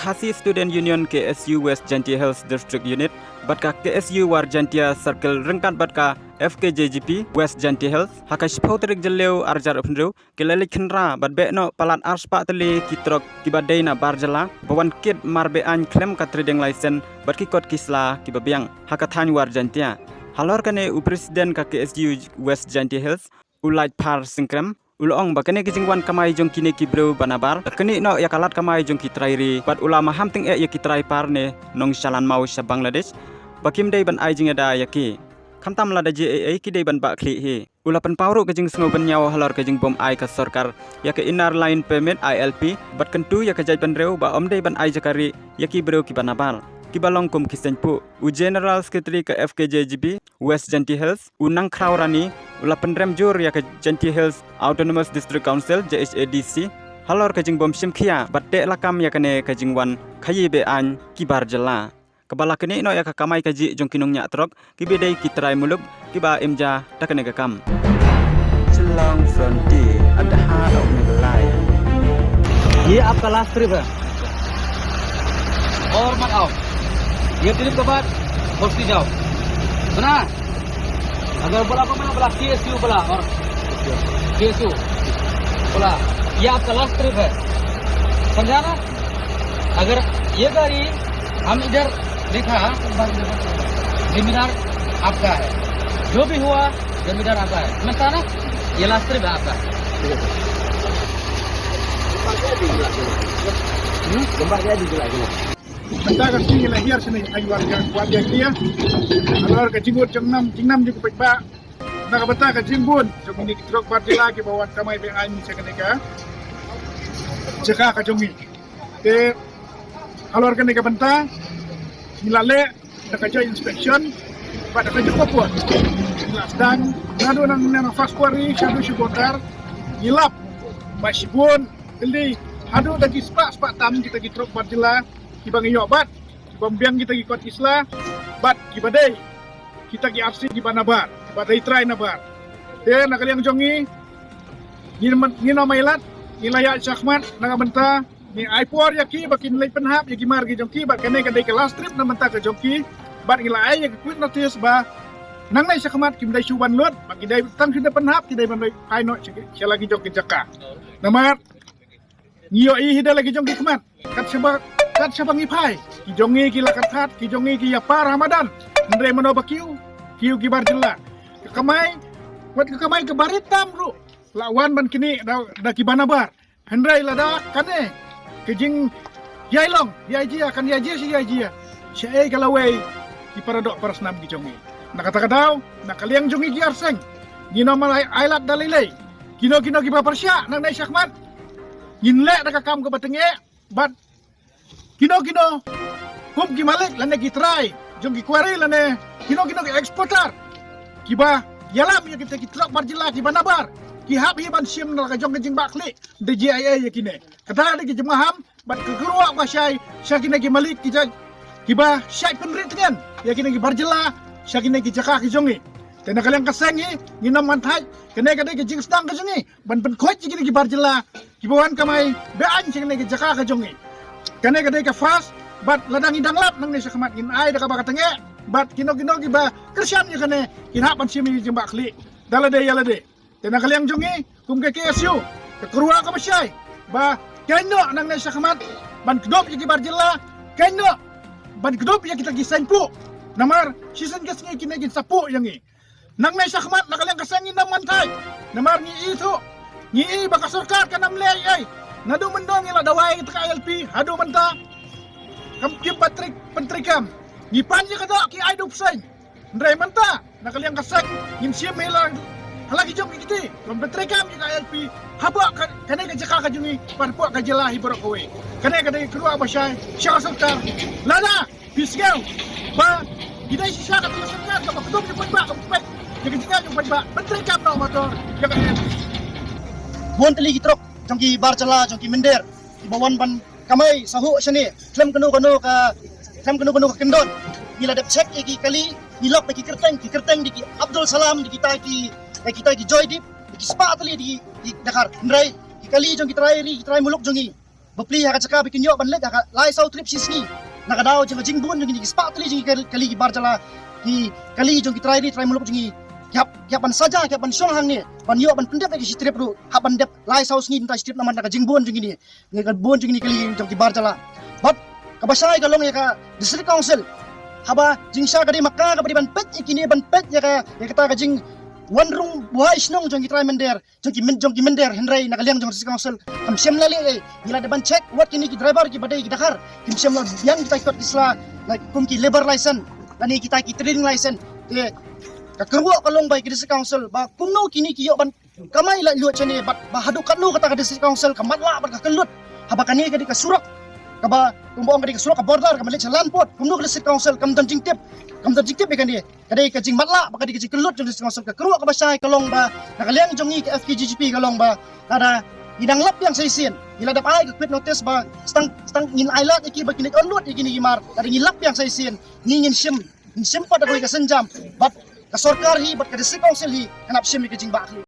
Khasi Student Union KSU West Jantia Hills District Unit batka KSU War Jantia Circle rengkat batka FKJGP West Jantia Hills hakash pautrik jeleu arjar upnru kelele khenra bat no palat arspa tele kitrok kibadaina barjala bawan kid marbe an klem katredeng license bat kikot kisla kibabiang hakathan War Jantia halor kane upresiden ka KSU West Jantia Hills ulait par singkrem ulong bakane kijingwan kamai jong kine kibro banabar kene no yakalat kamai jong kitrairi bat ulama hamting ya kitrai parne nong shalan mau sa Bangladesh bakim dei ban aijing ada yaki khamtam lada je ki dei ban ba khli he ulapan pawro kijing sngo ban nyaw halor kijing bom ai ka sarkar ya ke inner line payment ILP bat kentu ya ke jai ban reu ba om dei ban ai jakari yaki bro ki banabar kibalong kum kisenpu u General Secretary ke FKJGP West Jantia Hills unang khrawrani ulapan rem jur ya ke Jantia Hills Autonomous District Council JHADC halor kajing bom simkhia batte lakam ya kane kajing wan khayi be an kibar jala kebala kene no ya ka kamai kaji jong kinong nya trok kibedai kitrai muluk kiba imja takane ka kam Long frontier at the heart of Meghalaya ये आपका last trip है और मत आओ ये ट्रिप के बाद भक्ति जाओ सुना अगर बोला को मैं बोला KSU बोला और KSU बोला ये आपका लास्ट ट्रिप है समझा ना अगर ये गाड़ी हम इधर देखा जिम्मेदार आपका है जो भी हुआ जिम्मेदार आपका है समझता ना ये लास्ट ट्रिप है आपका Gempa jadi lagi. Kita kan tinggal lahir sini ayu warga dia. Alor ke Cingut Cingnam juga baik. Nak betah ke Cingbun, jom ini truk parti lagi bawa kamai be an sekeneka. Cekah ke jongi. Te alor ke neka bentah. Milale nak kerja inspection pada kerja apa? Dan ngadu nang fast quarry syadu syukotar gilap masibun keli hadu dagi spak tam kita gi truk barjela kibang iyo bat kibambiang kita gi kot isla bat kibadai kita gi RC di banabar badai try nabar te nakaliang jongi ni namailat ni layak syahmat naga benta ni aipor yaki bakin lay penhap yaki margi jongki bat kene kadai ke last trip na menta ke jongki bat ngila ay yaki quit notice ba nang nai syahmat kim dai suban lut bagi dai tang sudah penhap kidai bandai kaino sia lagi jongki jaka namat ngiyo hida lagi jongki kemat kat syabang ipai ki jongi ki lakat ki jongi ki yapar Ramadan ndre mano bakiu kiu ki barjela kamai wat kamai ke baritam ru lawan ban kini da ki banabar hendrai lada kane kejing yailong yaji akan yaji si yaji syai kalawai ki paradok parasnam ki jongi nakata-katau nakaliang jongi ki arseng gino malai ailat dalilai kino ki paparsya nang nai syakmat ginle nakakam ke batenge bat kino kum ki malik lane ki try jong ki kwari lane kino ki eksporter kiba yalam ya kita ki truk barjela ki banabar ki hab hiban sim nal ka jong jing bakli de JIA ya kine kada de ki jemaham bat ke gerua ba syai syakine ki malik ki kiba syai penritengan ya kine ki barjela syakine ki jaka ki jongi tena kalian kasengi ngina mantai kene kada ki jing stang ka jongi ban khoj ki ki barjela kibawan kamai bean syakine ki jaka ka jongi kene kada ki fast bat ladang idang lap nang ni syakmat ngin ai da ka bakatenge bat kino ki ba kersian ya kene kin hapan simi jembak kli dalade yalade tena kalian jongi kum ke KSU ke kerua ka masyai ba keno nang ni syakmat ban kedop ki barjela keno ban kedop ya kita ki senpu namar season gas ngi kine ki sapu yangi nang nai syakmat nakaliang kasengi nang mantai namar ni itu ni baka sarkar kanam lay ay nadu mendong ila dawai kita ILP hadu menta kam ki pentrikam ni panja kada ki ai dupsay ndray menta nakaliang kaseng ngin siem helang halagi jom kiti kam pentrikam ki ILP haba kane ka jaka ka jungi parpo ka jelahi borokowe kane ka dai keluar basay syaka sarkar lada pisgau ba gidai sisa ka sarkar ka bakdom ni pagba ka jadi tinggal jumpa ba menteri kam no motor jangan bon teli gitrok jongki barjala jongki mender ibawan ban kamai sahu sini klem kenu ka kendon nila dep check iki kali nilok ki kerteng di Abdul Salam di kita ki Joy Dip di spa tali di Dakar ndrai ki kali jongki trai muluk jongi bapli ha ka bikin yo ban let ha lai sau trip sisni nakadaw jeng jingbun jeng ni spa tli jeng kali barjala ki kali jeng ki try muluk jeng Kiap ban saja kiap ban syong hang ni ban yo ban pendep lagi strip ru ha ban dep lai sau sni ta strip naman ka jingbun jeng ni ka bon jeng ni kali jeng ki barjala but kabasay kalong ya ka district council haba jing sya kadi makka ka ban pet ikini ban pet ya ka jing one room buhay snong jong kitray mender jong ki mender henry nakaliang jong district council kam sem lali nila de ban check what kini ki driver ki badai ki dakar kim sem la yang kita ikut isla like kum ki labor license lani kita ki training license te ka kerwo kalong bai ki district council ba kumno kini ki yo ban kamay la luat chani ba hadu kanu kata ka district council kamatla ba ka kelut haba kani ka di ka surak kaba kumbong ka di ka surak ka border ka malit salan pot kumno ka district council kam dan jing tip ikan dia kadai ka jing matla ba kadai ka jing kelut jong district council ka kerwo ka basay kalong ba nakaliang jong ni ka FKGGP kalong ba kada idang lap yang saisin ila dapat ay quit notice ba stang ngin island iki ba kinit onlot iki ni gimar kada ngilap yang saisin ngin sim pa da ko ka senjam but ka sarkar hi but ka district council hi kanap sim ka jing ba